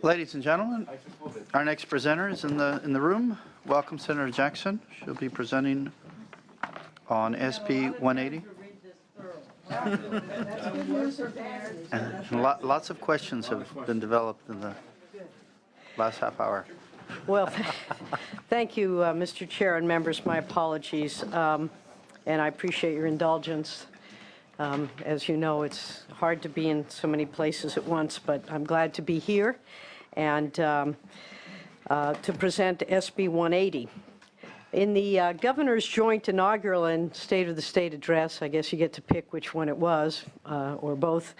Ladies and gentlemen, our next presenter is in the room. Welcome, Senator Jackson. She'll be presenting on SB 180. And lots of questions have been developed in the last half hour. Well, thank you, Mr. Chair and members. My apologies, and I appreciate your indulgence. As you know, it's hard to be in so many places at once, but I'm glad to be here and to present SB 180. In the Governor's joint inaugural and State of the State address, I guess you get to pick which one it was, or both,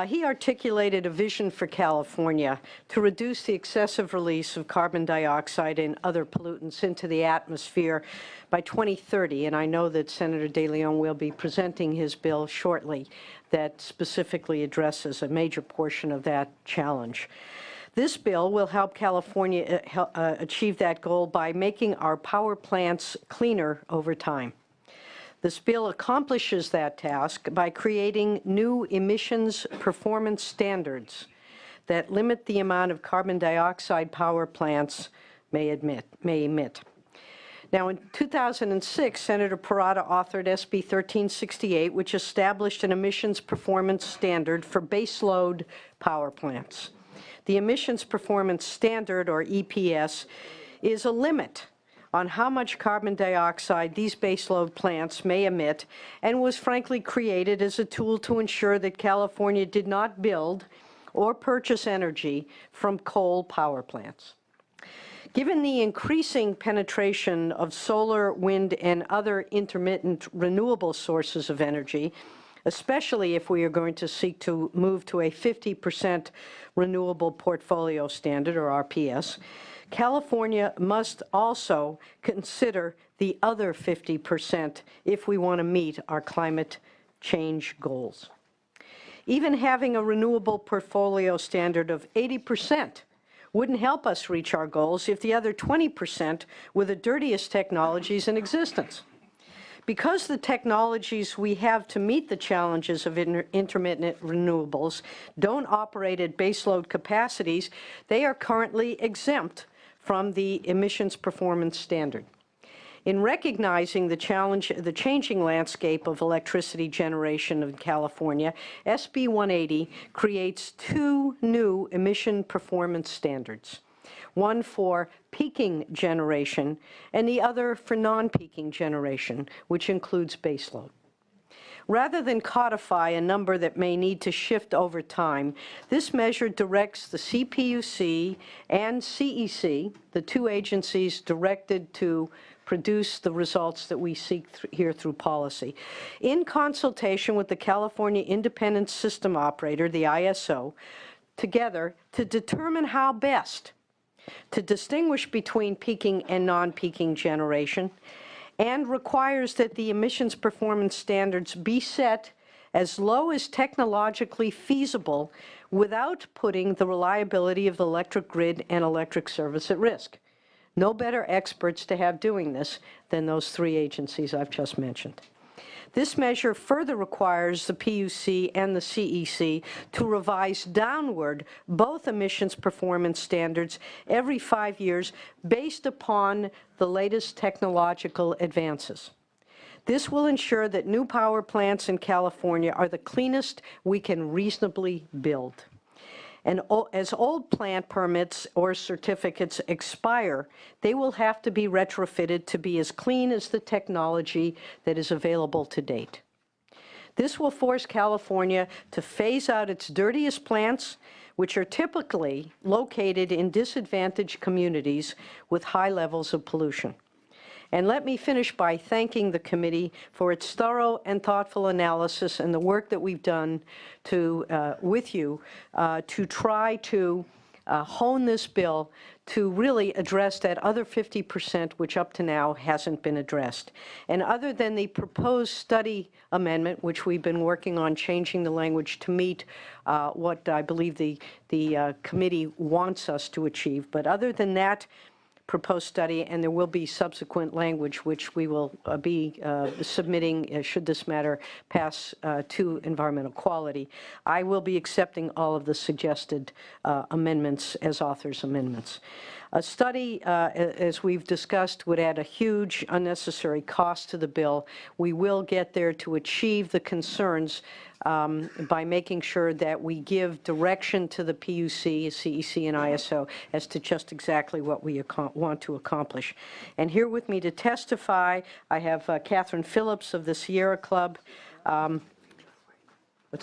he articulated a vision for California to reduce the excessive release of carbon dioxide and other pollutants into the atmosphere by 2030. And I know that Senator De Leon will be presenting his bill shortly that specifically addresses a major portion of that challenge. This bill will help California achieve that goal by making our power plants cleaner over time. This bill accomplishes that task by creating new emissions performance standards that limit the amount of carbon dioxide power plants may emit. Now, in 2006, Senator Parada authored SB 1368, which established an emissions performance standard for baseload power plants. The Emissions Performance Standard, or EPS, is a limit on how much carbon dioxide these baseload plants may emit, and was frankly created as a tool to ensure that California did not build or purchase energy from coal power plants. Given the increasing penetration of solar, wind, and other intermittent renewable sources of energy, especially if we are going to seek to move to a 50% renewable portfolio standard, or RPS, California must also consider the other 50% if we want to meet our climate change goals. Even having a renewable portfolio standard of 80% wouldn't help us reach our goals if the other 20% were the dirtiest technologies in existence. Because the technologies we have to meet the challenges of intermittent renewables don't operate at baseload capacities, they are currently exempt from the emissions performance standard. In recognizing the changing landscape of electricity generation in California, SB 180 creates two new emission performance standards. One for peaking generation, and the other for non-peaking generation, which includes baseload. Rather than codify a number that may need to shift over time, this measure directs the CPUC and CEC, the two agencies directed to produce the results that we seek here through policy, in consultation with the California Independent System Operator, the ISO, together to determine how best to distinguish between peaking and non-peaking generation, and requires that the emissions performance standards be set as low as technologically feasible without putting the reliability of the electric grid and electric service at risk. No better experts to have doing this than those three agencies I've just mentioned. This measure further requires the PUC and the CEC to revise downward both emissions performance standards every 5 years based upon the latest technological advances. This will ensure that new power plants in California are the cleanest we can reasonably build. And as old plant permits or certificates expire, they will have to be retrofitted to be as clean as the technology that is available to date. This will force California to phase out its dirtiest plants, which are typically located in disadvantaged communities with high levels of pollution. And let me finish by thanking the committee for its thorough and thoughtful analysis and the work that we've done with you to try to hone this bill to really address that other 50% which up to now hasn't been addressed. And other than the proposed study amendment, which we've been working on changing the language to meet what I believe the committee wants us to achieve, but other than that proposed study, and there will be subsequent language which we will be submitting should this matter pass to environmental quality. I will be accepting all of the suggested amendments as author's amendments. A study, as we've discussed, would add a huge unnecessary cost to the bill. We will get there to achieve the concerns by making sure that we give direction to the PUC, CEC, and ISO as to just exactly what we want to accomplish. And here with me to testify, I have Catherine Phillips of the Sierra Club. What's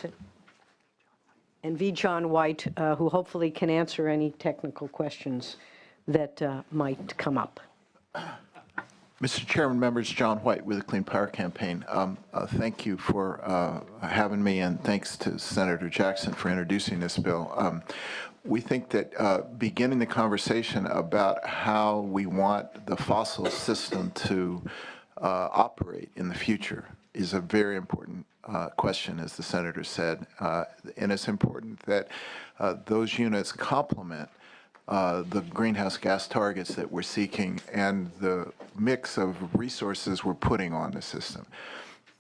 it? And V. John White, who hopefully can answer any technical questions that might come up. Mr. Chairman, members, John White with the Clean Power Campaign. Thank you for having me, and thanks to Senator Jackson for introducing this bill. We think that beginning the conversation about how we want the fossil system to operate in the future is a very important question, as the Senator said, and it's important that those units complement the greenhouse gas targets that we're seeking and the mix of resources we're putting on the system.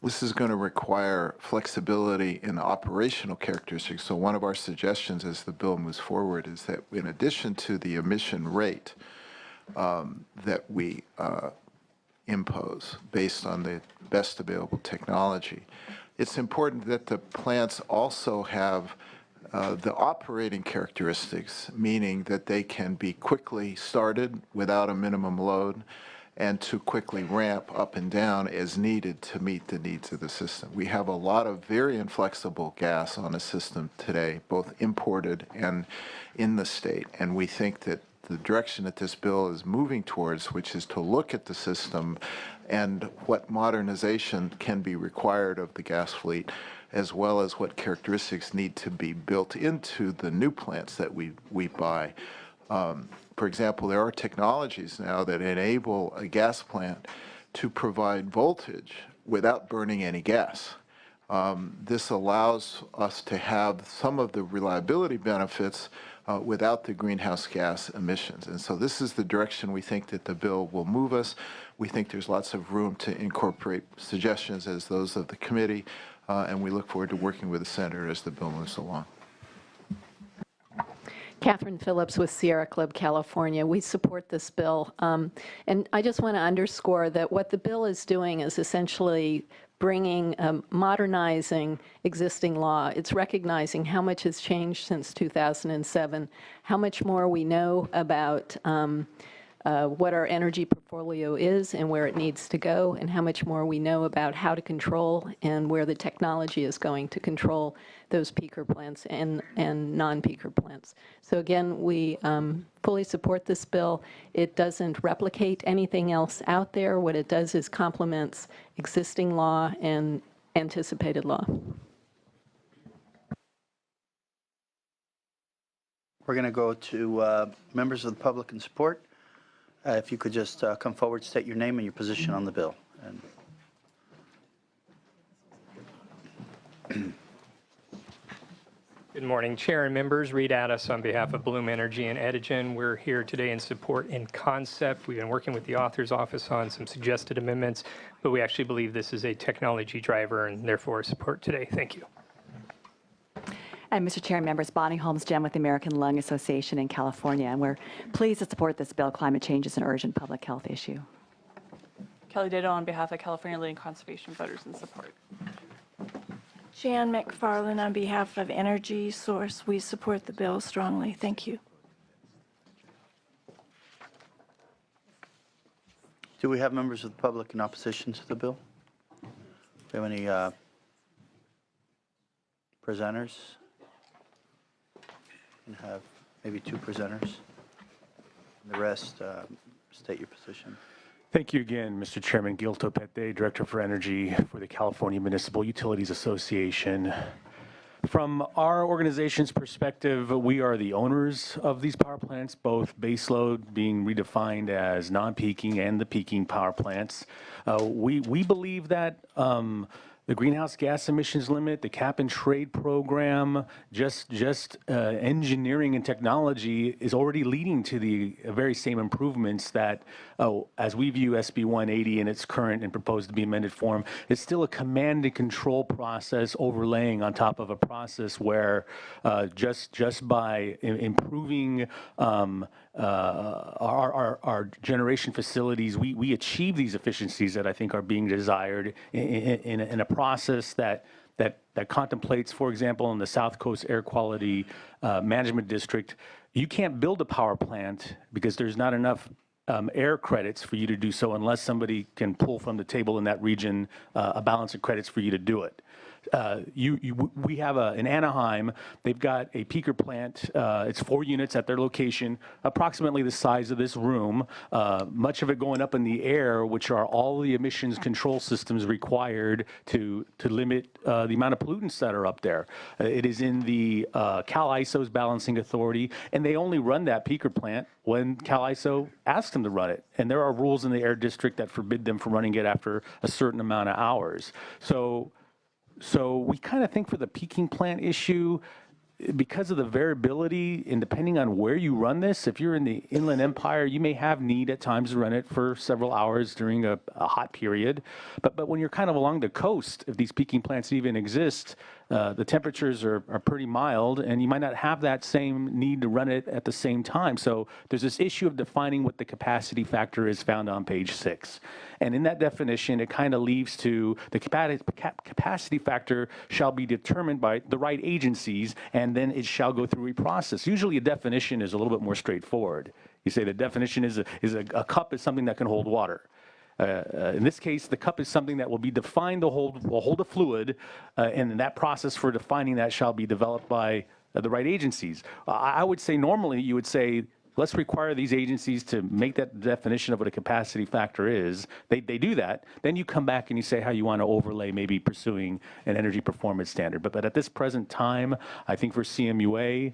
This is going to require flexibility in the operational characteristics. So one of our suggestions as the bill moves forward is that in addition to the emission rate that we impose based on the best available technology, it's important that the plants also have the operating characteristics, meaning that they can be quickly started without a minimum load and to quickly ramp up and down as needed to meet the needs of the system. We have a lot of very inflexible gas on the system today, both imported and in the state, and we think that the direction that this bill is moving towards, which is to look at the system and what modernization can be required of the gas fleet, as well as what characteristics need to be built into the new plants that we buy. For example, there are technologies now that enable a gas plant to provide voltage without burning any gas. This allows us to have some of the reliability benefits without the greenhouse gas emissions. And so this is the direction we think that the bill will move us. We think there's lots of room to incorporate suggestions as those of the committee, and we look forward to working with the Senator as the bill moves along. Catherine Phillips with Sierra Club, California. We support this bill. And I just want to underscore that what the bill is doing is essentially bringing, modernizing existing law. It's recognizing how much has changed since 2007, how much more we know about what our energy portfolio is and where it needs to go, and how much more we know about how to control and where the technology is going to control those peaker plants and non-peaker plants. So again, we fully support this bill. It doesn't replicate anything else out there. What it does is complements existing law and anticipated law. We're going to go to members of the public in support. If you could just come forward, state your name and your position on the bill. Good morning, Chair and members. Reed Addis on behalf of Bloom Energy and Edigen. We're here today in support in concept. We've been working with the author's office on some suggested amendments, but we actually believe this is a technology driver and therefore support today. Thank you. And Mr. Chair and members, Bonnie Holmes-Jem with the American Lung Association in California, and we're pleased to support this bill. Climate change is an urgent public health issue. Kelly Ditto on behalf of California Living Conservation Voters in support. Jan McFarland on behalf of Energy Source. We support the bill strongly. Thank you. Do we have members of the public in opposition to the bill? Do we have any presenters? We can have maybe two presenters. And the rest, state your position. Thank you again, Mr. Chairman. Gil Topete, Director for Energy for the California Municipal Utilities Association. From our organization's perspective, we are the owners of these power plants, both baseload being redefined as non-peaking and the peaking power plants. We believe that the greenhouse gas emissions limit, the cap and trade program, just engineering and technology is already leading to the very same improvements that, as we view SB 180 in its current and proposed to be amended form, it's still a command and control process overlaying on top of a process where just by improving our generation facilities, we achieve these efficiencies that I think are being desired in a process that contemplates, for example, in the South Coast Air Quality Management District, you can't build a power plant because there's not enough air credits for you to do so unless somebody can pull from the table in that region a balance of credits for you to do it. We have in Anaheim, they've got a peaker plant. It's 4 units at their location, approximately the size of this room, much of it going up in the air, which are all the emissions control systems required to limit the amount of pollutants that are up there. It is in the CalISO's balancing authority, and they only run that peaker plant when CalISO asks them to run it. And there are rules in the air district that forbid them from running it after a certain amount of hours. So we kind of think for the peaking plant issue, because of the variability and depending on where you run this, if you're in the Inland Empire, you may have need at times to run it for several hours during a hot period. But when you're kind of along the coast, if these peaking plants even exist, the temperatures are pretty mild, and you might not have that same need to run it at the same time. So there's this issue of defining what the capacity factor is found on page 6. And in that definition, it kind of leaves to the capacity factor shall be determined by the right agencies, and then it shall go through a process. Usually a definition is a little bit more straightforward. You say the definition is a cup is something that can hold water. In this case, the cup is something that will be defined to hold a fluid, and that process for defining that shall be developed by the right agencies. I would say normally you would say, let's require these agencies to make that definition of what a capacity factor is. They do that. Then you come back and you say how you want to overlay maybe pursuing an energy performance standard. But at this present time, I think for CMUA,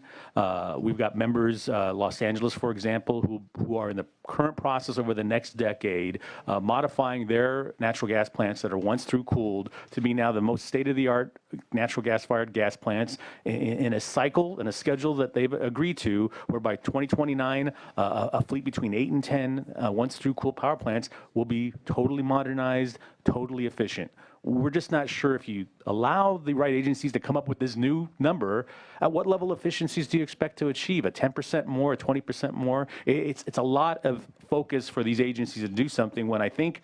we've got members, Los Angeles, for example, who are in the current process over the next decade, modifying their natural gas plants that are once through cooled to be now the most state-of-the-art natural gas-fired gas plants in a cycle and a schedule that they've agreed to, where by 2029, a fleet between 8 and 10 once through cool power plants will be totally modernized, totally efficient. We're just not sure if you allow the right agencies to come up with this new number, at what level of efficiencies do you expect to achieve? A 10% more, a 20% more? It's a lot of focus for these agencies to do something when I think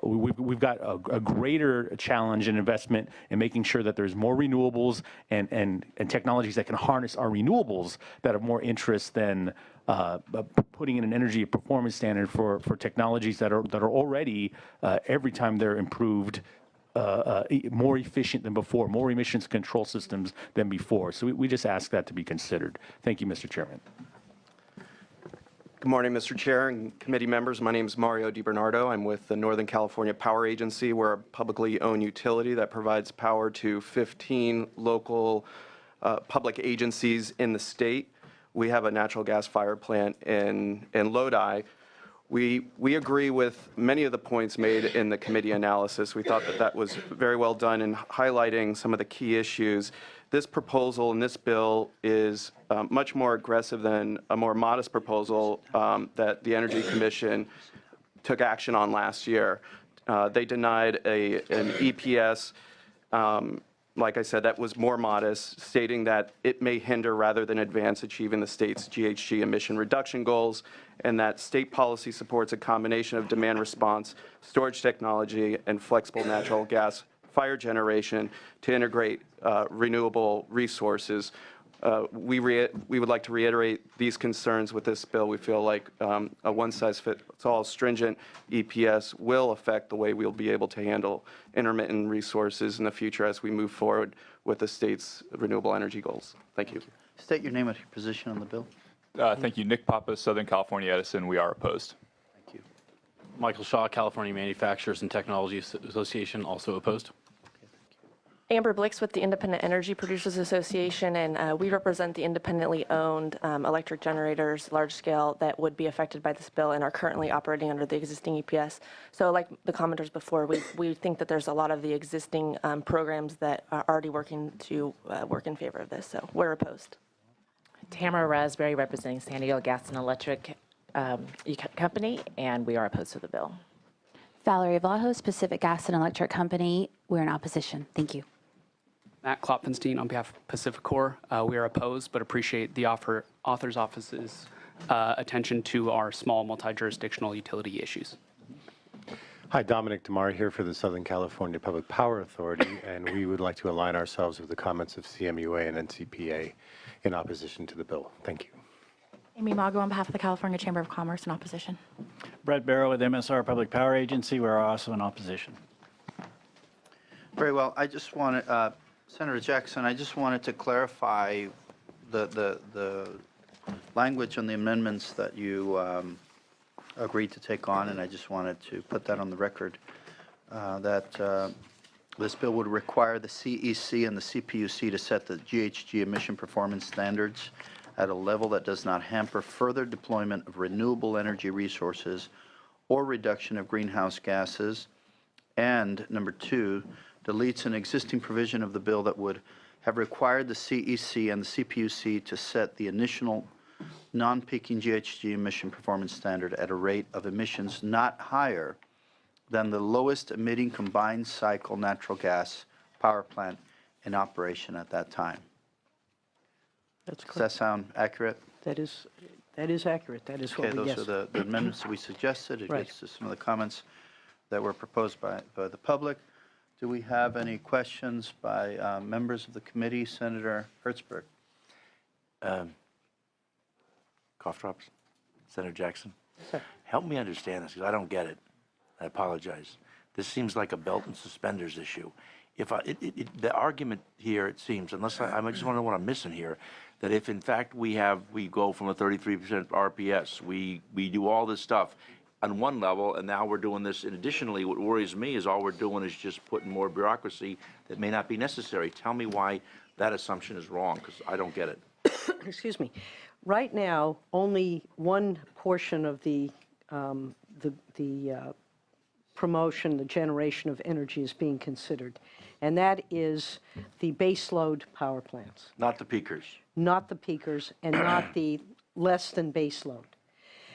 we've got a greater challenge and investment in making sure that there's more renewables and technologies that can harness our renewables that have more interest than putting in an energy performance standard for technologies that are already, every time they're improved, more efficient than before, more emissions control systems than before. So we just ask that to be considered. Thank you, Mr. Chairman. Good morning, Mr. Chair and committee members. My name is Mario DiBernardo. I'm with the Northern California Power Agency. We're a publicly owned utility that provides power to 15 local public agencies in the state. We have a natural gas fire plant in Lodi. We agree with many of the points made in the committee analysis. We thought that was very well done in highlighting some of the key issues. This proposal and this bill is much more aggressive than a more modest proposal that the Energy Commission took action on last year. They denied an EPS, like I said, that was more modest, stating that it may hinder rather than advance achieving the state's GHG emission reduction goals, and that state policy supports a combination of demand response, storage technology, and flexible natural gas fire generation to integrate renewable resources. We would like to reiterate these concerns with this bill. We feel like a one-size-fits-all stringent EPS will affect the way we'll be able to handle intermittent resources in the future as we move forward with the state's renewable energy goals. Thank you. State your name and your position on the bill. Thank you. Nick Pappas, Southern California Edison. We are opposed. Thank you. Michael Shaw, California Manufacturers and Technology Association, also opposed. Amber Blix with the Independent Energy Producers Association, and we represent the independently owned electric generators, large scale, that would be affected by this bill and are currently operating under the existing EPS. So like the commenters before, we think that there's a lot of the existing programs that are already working to work in favor of this, so we're opposed. Tamara Raspberry representing San Diego Gas and Electric Company, and we are opposed to the bill. Valerie Vlahos, Pacific Gas and Electric Company. We're in opposition. Thank you. Matt Klopfenstein on behalf of Pacific Core. We are opposed, but appreciate the author's office's attention to our small multi-jurisdictional utility issues. Hi, Dominic DeMar here for the Southern California Public Power Authority, and we would like to align ourselves with the comments of CMUA and NCPA in opposition to the bill. Thank you. Amy Mago on behalf of the California Chamber of Commerce in opposition. Brett Barrow with MSR Public Power Agency. We're also in opposition. Very well. I just wanted, Senator Jackson, I just wanted to clarify the language on the amendments that you agreed to take on, and I just wanted to put that on the record, that this bill would require the CEC and the CPUC to set the GHG emission performance standards at a level that does not hamper further deployment of renewable energy resources or reduction of greenhouse gases. And number two, deletes an existing provision of the bill that would have required the CEC and the CPUC to set the initial non-peaking GHG emission performance standard at a rate of emissions not higher than the lowest emitting combined cycle natural gas power plant in operation at that time. That's correct. Does that sound accurate? That is accurate. That is what Okay, we those guessed. are the amendments that we suggested. It Right. gets to some of the comments that were proposed by the public. Do we have any questions by members of the committee? Senator Hertzberg. Cough drops. Senator Jackson, help me understand this because I don't get it. I apologize. This seems like a belt and suspenders issue. If the argument here, it seems, unless I just want to know what I'm missing here, that if in fact we go from a 33% RPS, we do all this stuff on one level, and now we're doing this. And additionally, what worries me is all we're doing is just putting more bureaucracy that may not be necessary. Tell me why that assumption is wrong, because I don't get it. Excuse me. Right now, only one portion of the promotion, the generation of energy is being considered, and that is the baseload power plants. Not the peakers. Not the peakers and not the less than baseload.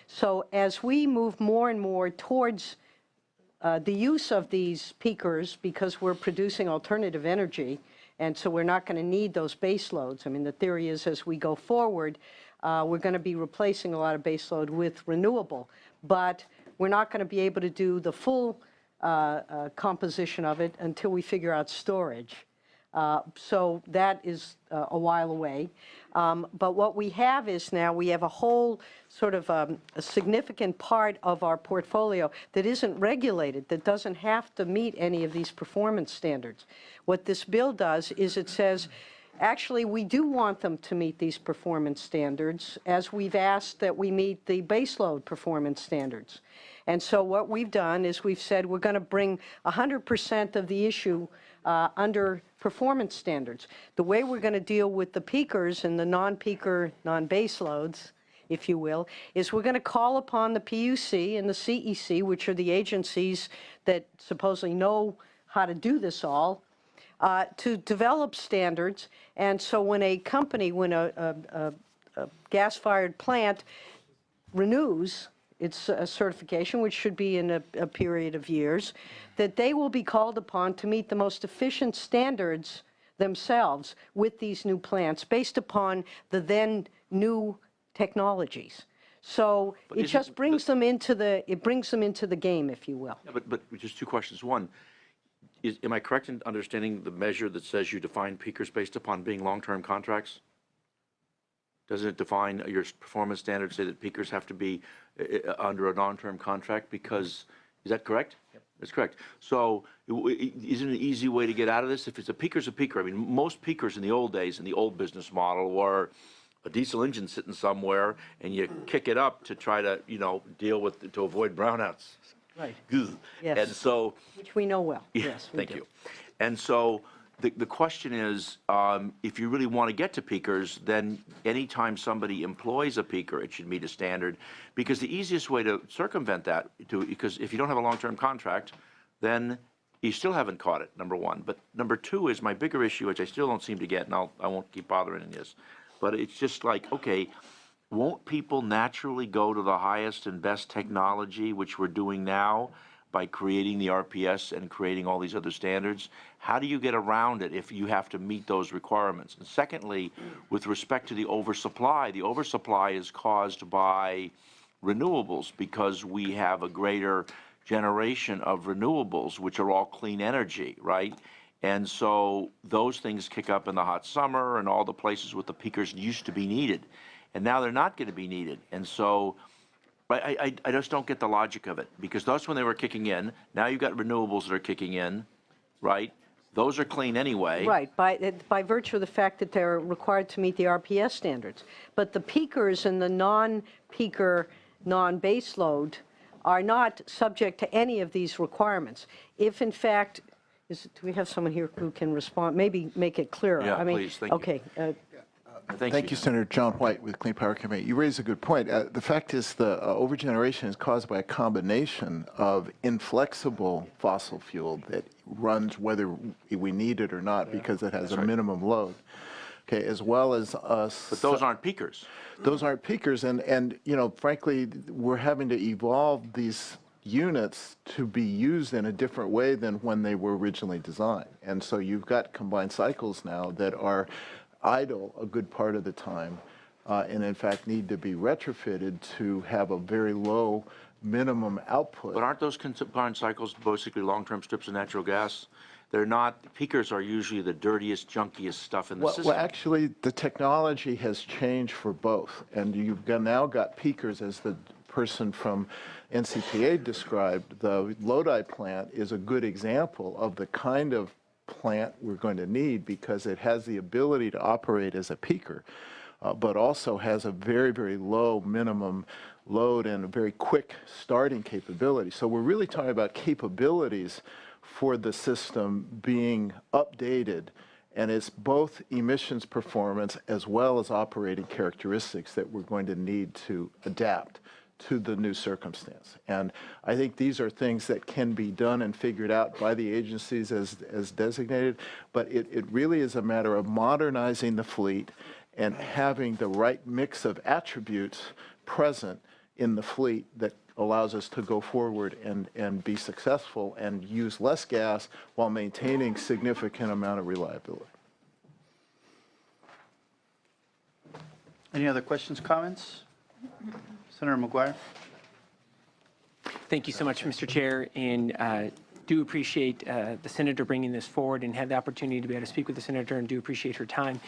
So as we move more and more towards the use of these peakers, because we're producing alternative energy, and so we're not going to need those baseloads. I mean, the theory is as we go forward, we're going to be replacing a lot of baseload with renewable, but we're not going to be able to do the full composition of it until we figure out storage. So that is a while away. But what we have is now we have a whole sort of a significant part of our portfolio that isn't regulated, that doesn't have to meet any of these performance standards. What this bill does is it says, actually, we do want them to meet these performance standards, as we've asked that we meet the baseload performance standards. And so what we've done is we've said we're going to bring 100% of the issue under performance standards. The way we're going to deal with the peakers and the non-peaker, non-base loads, if you will, is we're going to call upon the PUC and the CEC, which are the agencies that supposedly know how to do this all, to develop standards. And so when a company, when a gas-fired plant renews its certification, which should be in a period of years, that they will be called upon to meet the most efficient standards themselves with these new plants based upon the then new technologies. So it just brings them into the game, if you will. Yeah, but just two questions. One, am I correct in understanding the measure that says you define peakers based upon being long-term contracts? Doesn't it define your performance standards, say that peakers have to be under a long-term contract? Because, is that correct? Yep. That's correct. So isn't it an easy way to get out of this? If it's a peaker's a peaker. I mean, most peakers in the old days, in the old business model, were a diesel engine sitting somewhere, and you kick it up to try to, deal with, to avoid brownouts. Right. Yes. And so, which we know well. Yeah, yes. thank you. And so the question is, if you really want to get to peakers, then anytime somebody employs a peaker, it should meet a standard. Because the easiest way to circumvent that, because if you don't have a long-term contract, then you still haven't caught it, number one. But number two is my bigger issue, which I still don't seem to get, and I won't keep bothering in this. But it's just like, okay, won't people naturally go to the highest and best technology, which we're doing now, by creating the RPS and creating all these other standards? How do you get around it if you have to meet those requirements? And secondly, with respect to the oversupply is caused by renewables, because we have a greater generation of renewables, which are all clean energy, right? And so those things kick up in the hot summer, and all the places with the peakers used to be needed. And now they're not going to be needed. And so I just don't get the logic of it, because that's when they were kicking in. Now you've got renewables that are kicking in, right? Those are clean anyway. Right, by virtue of the fact that they're required to meet the RPS standards. But the peakers and the non-peaker, non-base load are not subject to any of these requirements. If in fact, do we have someone here who can respond, maybe make it clearer? Yeah, please, thank you. Okay. Thank you, Senator John White with Clean Power Campaign. You raise a good point. The fact is the overgeneration is caused by a combination of inflexible fossil fuel that runs whether we need it or not because it has a minimum load, okay, as well as us. But those aren't peakers. Those aren't peakers, and you know, frankly, we're having to evolve these units to be used in a different way than when they were originally designed. And so you've got combined cycles now that are idle a good part of the time, and in fact need to be retrofitted to have a very low minimum output. But aren't those combined cycles basically long-term strips of natural gas? They're not, peakers are usually the dirtiest, junkiest stuff in the system. Well, actually, the technology has changed for both, and you've now got peakers, as the person from NCPA described. The Lodi plant is a good example of the kind of plant we're going to need, because it has the ability to operate as a peaker, but also has a very, very low minimum load and a very quick starting capability. So we're really talking about capabilities for the system being updated, and it's both emissions performance as well as operating characteristics that we're going to need to adapt to the new circumstance. And I think these are things that can be done and figured out by the agencies as designated, but it really is a matter of modernizing the fleet and having the right mix of attributes present in the fleet that allows us to go forward and be successful and use less gas while maintaining significant amount of reliability. Any other questions, comments? Senator McGuire. Thank you so much, Mr. Chair, and do appreciate the senator bringing this forward and had the opportunity to be able to speak with the senator, and do appreciate her time.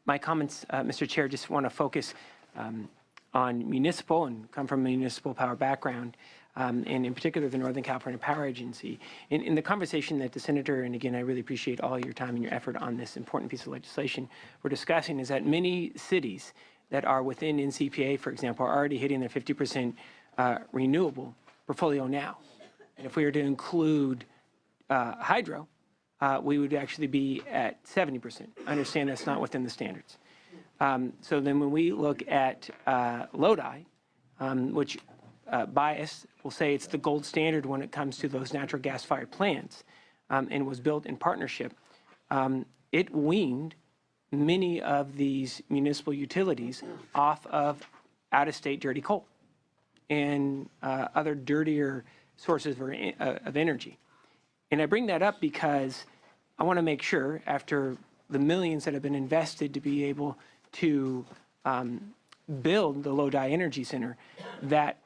My comments, Mr. Chair, just want to focus on municipal and come from a municipal power background, and in particular the Northern California Power Agency. In the conversation that the senator, and again, I really appreciate all your time and your effort on this important piece of legislation we're discussing, is that many cities that are within NCPA, for example, are already hitting their 50% renewable portfolio now. And if we were to include hydro, we would actually be at 70%. I understand that's not within the standards. So then when we look at Lodi, which bias will say it's the gold standard when it comes to those natural gas-fired plants, and was built in partnership, it weaned many of these municipal utilities off of out-of-state dirty coal and other dirtier sources of energy. And I bring that up because I want to make sure, after the millions that have been invested to be able to build the Lodi Energy Center, that,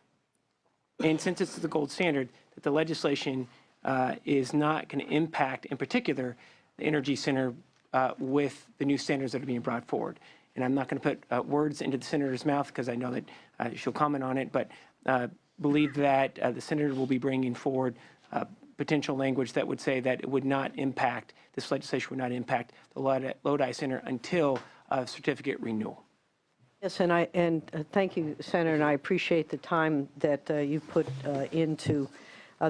and since it's the gold standard, that the legislation is not going to impact, in particular, the Energy Center with the new standards that are being brought forward. And I'm not going to put words into the senator's mouth because I know that she'll comment on it, but believe that the senator will be bringing forward potential language that would say that it would not impact, this legislation would not impact the Lodi Center until certificate renewal. Yes, and thank you, Senator, and I appreciate the time that you put into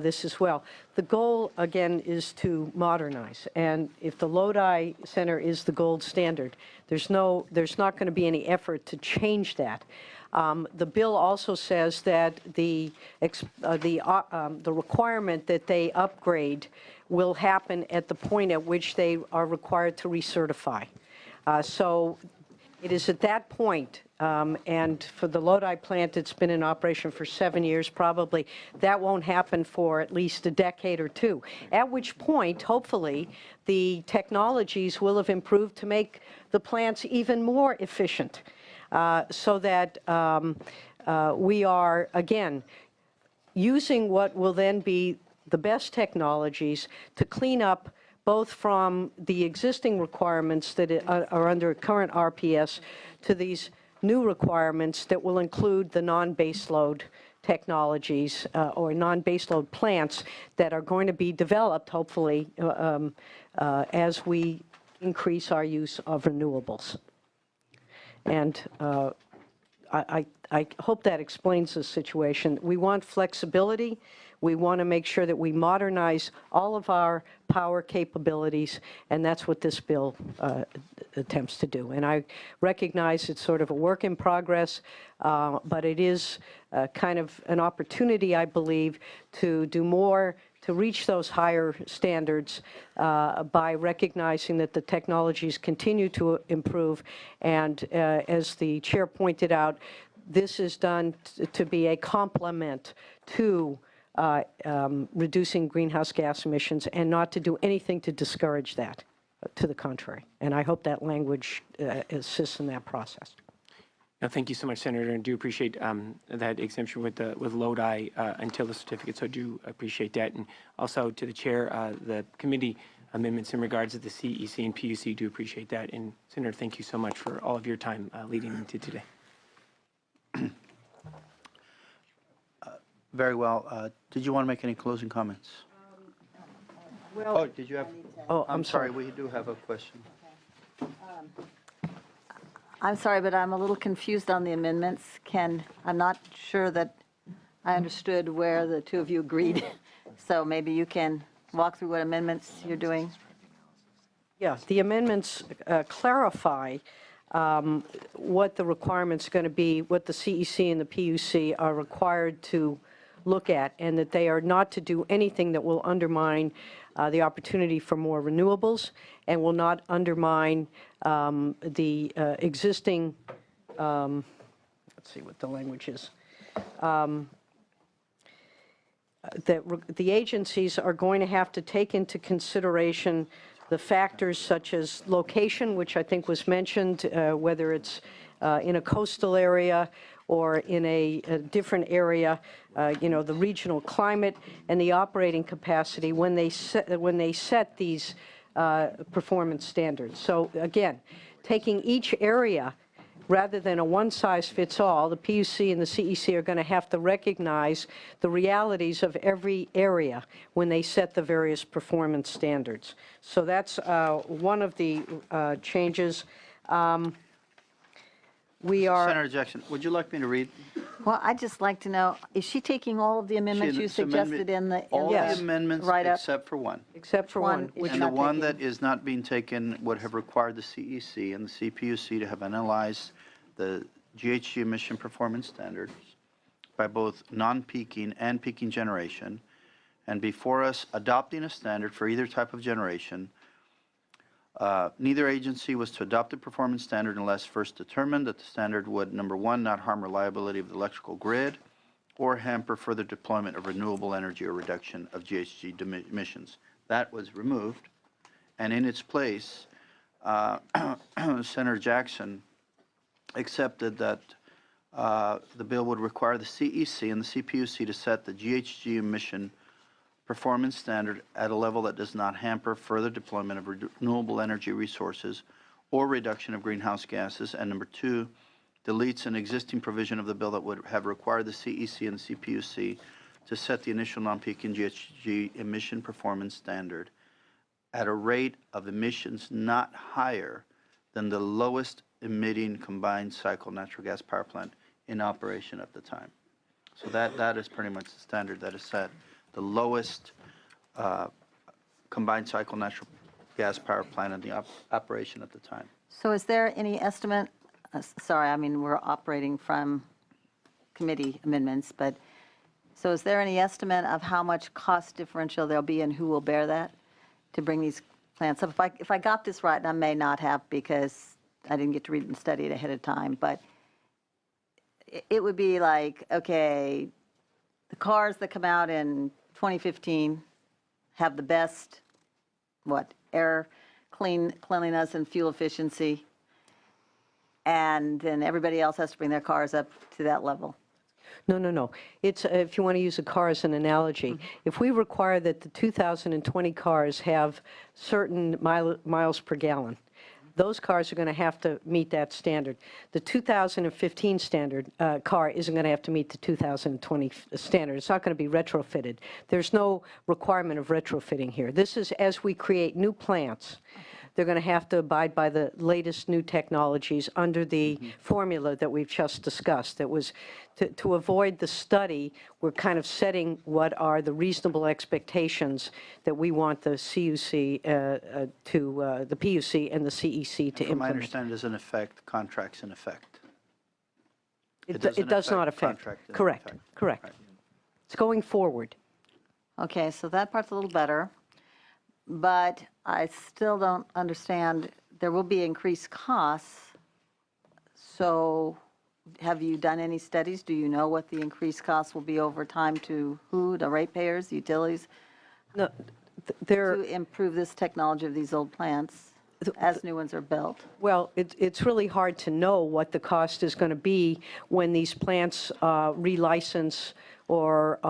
this as well. The goal, again, is to modernize. And if the Lodi Center is the gold standard, there's not going to be any effort to change that. The bill also says that the requirement that they upgrade will happen at the point at which they are required to recertify. So it is at that point, and for the Lodi plant, it's been in operation for 7 years probably. That won't happen for at least a decade or two, at which point, hopefully, the technologies will have improved to make the plants even more efficient, so that we are, again, using what will then be the best technologies to clean up both from the existing requirements that are under current RPS to these new requirements that will include the non-baseload technologies or non-baseload plants that are going to be developed, hopefully, as we increase our use of renewables. And I hope that explains the situation. We want flexibility. We want to make sure that we modernize all of our power capabilities, and that's what this bill attempts to do. And I recognize it's sort of a work in progress, but it is kind of an opportunity, I believe, to do more to reach those higher standards by recognizing that the technologies continue to improve. And as the chair pointed out, this is done to be a complement to reducing greenhouse gas emissions and not to do anything to discourage that, to the contrary. And I hope that language assists in that process. No, thank you so much, Senator, and do appreciate that exemption with Lodi until the certificate, so I do appreciate that. And also to the chair, the committee amendments in regards to the CEC and PUC, do appreciate that. And Senator, thank you so much for all of your time leading into today. Very well. Did you want to make any closing comments? Well, oh, did you have? Oh, I'm sorry. We do have a question. I'm sorry, but I'm a little confused on the amendments. I'm not sure that I understood where the two of you agreed. So maybe you can walk through what amendments you're doing. Yeah, the amendments clarify what the requirements are going to be, what the CEC and the PUC are required to look at, and that they are not to do anything that will undermine the opportunity for more renewables and will not undermine the existing, let's see what the language is, that the agencies are going to have to take into consideration the factors such as location, which I think was mentioned, whether it's in a coastal area or in a different area, the regional climate and the operating capacity when they set these performance standards. So again, taking each area rather than a one-size-fits-all, the PUC and the CEC are going to have to recognize the realities of every area when they set the various performance standards. So that's one of the changes. Senator Jackson, would you like me to read? Well, I'd just like to know, is she taking all of the amendments you suggested in the all Yes. the amendments write-up? except for one. Except for one. Which And the one that is not being taken would have required the CEC and the CPUC to have analyzed the GHG emission performance standards by both non-peaking and peaking generation, and before us adopting a standard for either type of generation, neither agency was to adopt a performance standard unless first determined that the standard would, number one, not harm reliability of the electrical grid or hamper further deployment of renewable energy or reduction of GHG emissions. That was removed, and in its place, Senator Jackson accepted that the bill would require the CEC and the CPUC to set the GHG emission performance standard at a level that does not hamper further deployment of renewable energy resources or reduction of greenhouse gases, and number two, deletes an existing provision of the bill that would have required the CEC and the CPUC to set the initial non-peaking GHG emission performance standard at a rate of emissions not higher than the lowest emitting combined cycle natural gas power plant in operation at the time. So that is pretty much the standard that is set. lowest combined cycle natural gas power plant in the operation at the time. So is there any estimate, sorry, I mean, we're operating from committee amendments, but, so is there any estimate of how much cost differential there'll be and who will bear that to bring these plants up? If I got this right, and I may not have because I didn't get to read and study it ahead of time, but it would be like, okay, the cars that come out in 2015 have the best, air cleanliness and fuel efficiency, and then everybody else has to bring their cars up to that level. No. It's, if you want to use a car as an analogy, if we require that the 2020 cars have certain miles per gallon, those cars are going to have to meet that standard. The 2015 standard car isn't going to have to meet the 2020 standard. It's not going to be retrofitted. There's no requirement of retrofitting here. This is as we create new plants, they're going to have to abide by the latest new technologies under the formula that we've just discussed. That was to avoid the study, we're kind of setting what are the reasonable expectations that we want the CUC the PUC and the CEC to From implement. my understanding, it doesn't affect contracts in effect. It does not affect. contract in Correct. effect. Correct. Right. It's going forward. Okay, so that part's a little better, but I still don't understand, there will be increased costs. So have you done any studies? Do you know what the increased costs will be over time to who, the ratepayers, the utilities? No, To improve this technology of these old plants as new ones are built? Well, it's really hard to know what the cost is going to be when these plants relicense or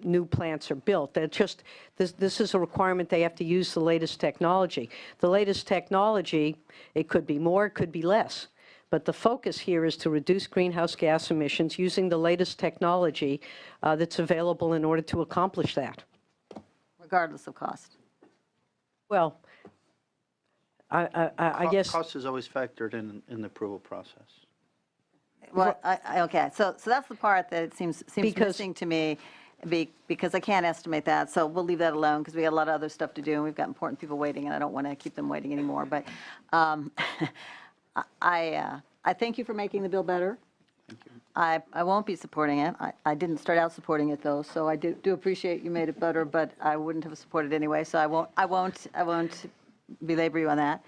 new plants are built. That just this is a requirement. They have to use the latest technology. The latest technology, it could be more, it could be less. But the focus here is to reduce greenhouse gas emissions using the latest technology that's available in order to accomplish that. Regardless of cost? Well, I guess... Cost is always factored in the approval process. Well, okay, so that's the part that it seems missing to me, because I can't estimate that, so we'll leave that alone, because we got a lot of other stuff to do, and we've got important people waiting, and I don't want to keep them waiting anymore, but I thank you for making the bill better. I won't be supporting it. I didn't start out supporting it, though, so I do appreciate you made it better, but I wouldn't have supported it anyway, so I won't belabor you on that.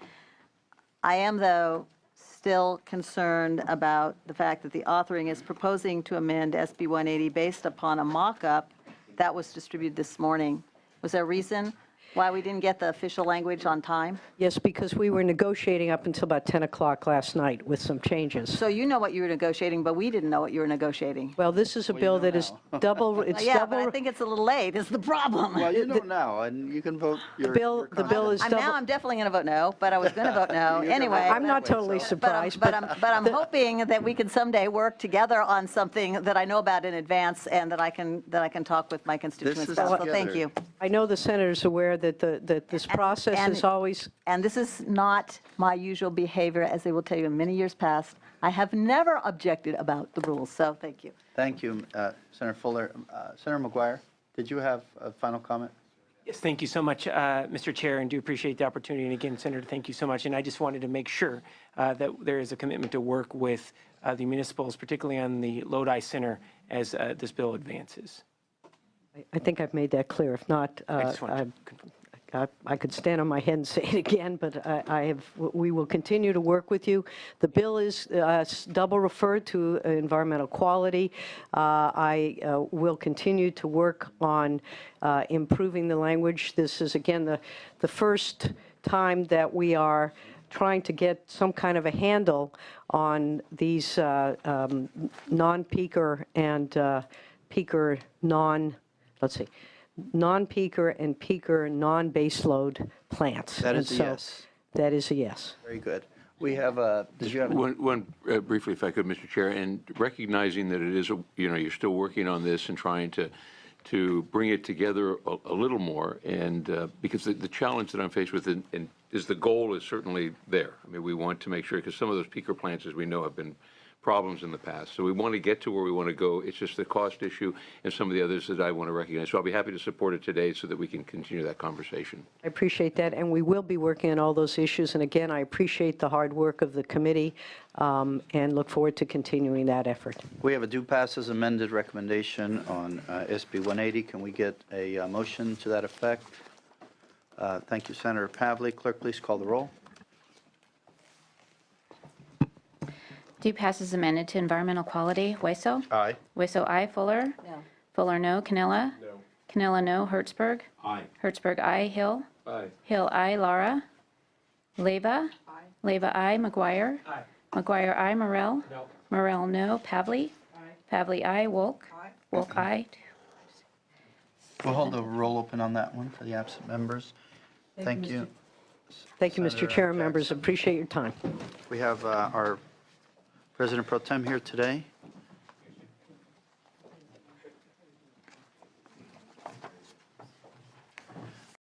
I am, though, still concerned about the fact that the authoring is proposing to amend SB 180 based upon a mock-up that was distributed this morning. Was there a reason why we didn't get the official language on time? Yes, because we were negotiating up until about 10 o'clock last night with some changes. So you know what you were negotiating, but we didn't know what you were negotiating. Well, this is a bill that is double, it's Yeah, double. but I think it's a little late, is the problem. Well, you know now, and you can vote your The bill is double. Now I'm definitely going to vote no, but I was going to vote no anyway. I'm not totally surprised, But I'm hoping that we can someday work together on something that I know about in advance and that I can talk with my constituents about. So thank you. I know the senator's aware that this process is always... And this is not my usual behavior, as they will tell you in many years past. I have never objected about the rules, so thank you. Thank you, Senator Fuller. Senator McGuire, did you have a final comment? Yes, thank you so much, Mr. Chair, and do appreciate the opportunity. And again, Senator, thank you so much. And I just wanted to make sure that there is a commitment to work with the municipals, particularly on the Lodi Center, as this bill advances. I think I've made that clear. If not, I could stand on my head and say it again, but we will continue to work with you. The bill is double referred to environmental quality. I will continue to work on improving the language. This is, again, the first time that we are trying to get some kind of a handle on these non-peaker and peaker non-peaker and peaker non-baseload plants. That is a yes. That is a yes. Very good. We have a, did you have One briefly, if I could, Mr. Chair, and recognizing that it is, you're still working on this and trying to bring it together a little more, and because the challenge that I'm faced with is the goal is certainly there. I mean, we want to make sure, because some of those peaker plants, as we know, have been problems in the past. So we want to get to where we want to go. It's just the cost issue and some of the others that I want to recognize. So I'll be happy to support it today so that we can continue that conversation. I appreciate that, and we will be working on all those issues. And again, I appreciate the hard work of the committee and look forward to continuing that effort. We have a due pass as amended recommendation on SB 180. Can we get a motion to that effect? Thank you, Senator Pavley. Clerk, please call the roll. Due passes amended to environmental quality. Wesso? Aye. Wesso, aye. Fuller? No. Fuller, no. Canella? No. Canella, no. Hertzberg? Aye. Hertzberg, aye. Hill? Aye. Hill, aye. Lara? Leyva? Aye. Leyva, aye. McGuire? Aye. McGuire, aye. Morel? No. Morel, no. Pavley? Aye. Pavley, aye. Wolk? Aye. Wolk, aye. We'll hold the roll open on that one for the absent members. Thank you. Thank you, Mr. Senator Chair and members. Jackson. Appreciate your time. We have our President Pro Tem here today.